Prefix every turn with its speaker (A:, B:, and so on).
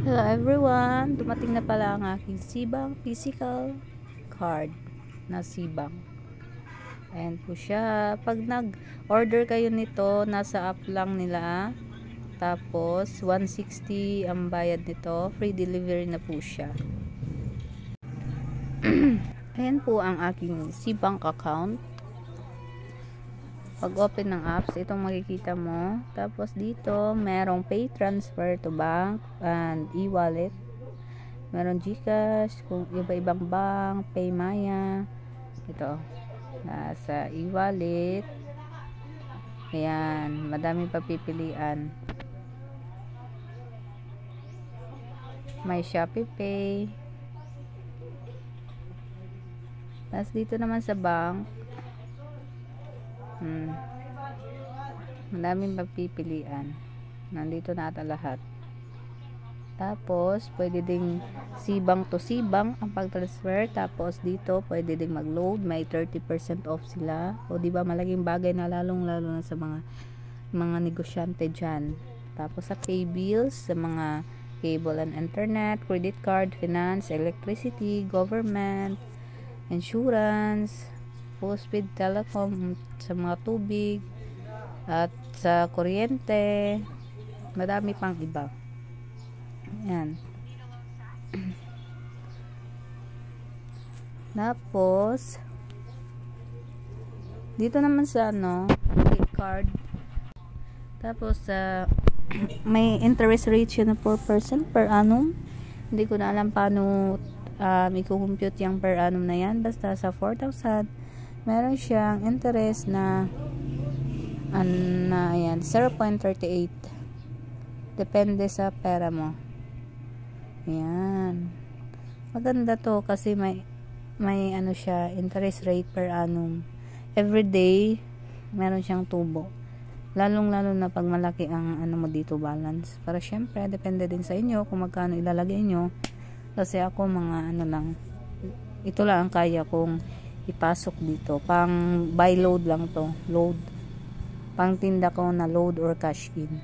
A: Hello everyone! Dumating na pala ang aking Sibang physical card na Sibang. Ayan po siya. Pag nag-order kayo nito, nasa app lang nila. Tapos, 160 ang bayad nito. Free delivery na po siya. Ayan po ang aking Sibang account. Pag open ng apps, itong makikita mo. Tapos dito, merong pay transfer to bank and e-wallet. Meron GCash, kung iba-ibang bank, Paymaya. Ito, nasa e-wallet. Ayan, madaming papipilian. May Shopee Pay. Tapos dito naman sa bank, madaming papipilian. Nandito na ata lahat. Tapos, pwede ding Sibang to Sibang ang pag-transfer. Tapos, dito, pwede ding mag-load. May 30% off sila. O, diba, malaking bagay na lalong-lalo na sa mga negosyante dyan. Tapos, sa pay bills, sa mga cable and internet, credit card, finance, electricity, government, insurance, postpaid telecom, sa mga tubig, at sa kuryente, madami pang iba. Ayan. Tapos, dito naman sa gift card. Tapos, may interest rate siya na 4% per annum. Hindi ko na alam paano i-compute yung per annum na yan. Basta sa 4,000, meron siyang interest na ayan, 0.38. Depende sa pera mo. Ayan. Maganda to kasi may ano siya, interest rate per annum. Every day, meron siyang tubo. Lalong-lalo na pag malaki ang mo dito balance. Para syempre, depende din sa inyo kung magkano ilalagay nyo. Kasi ako mga lang. Ito lang ang kaya kong ipasok dito. Pang buy load lang to. Load. Pang tinda ko na load or cash in.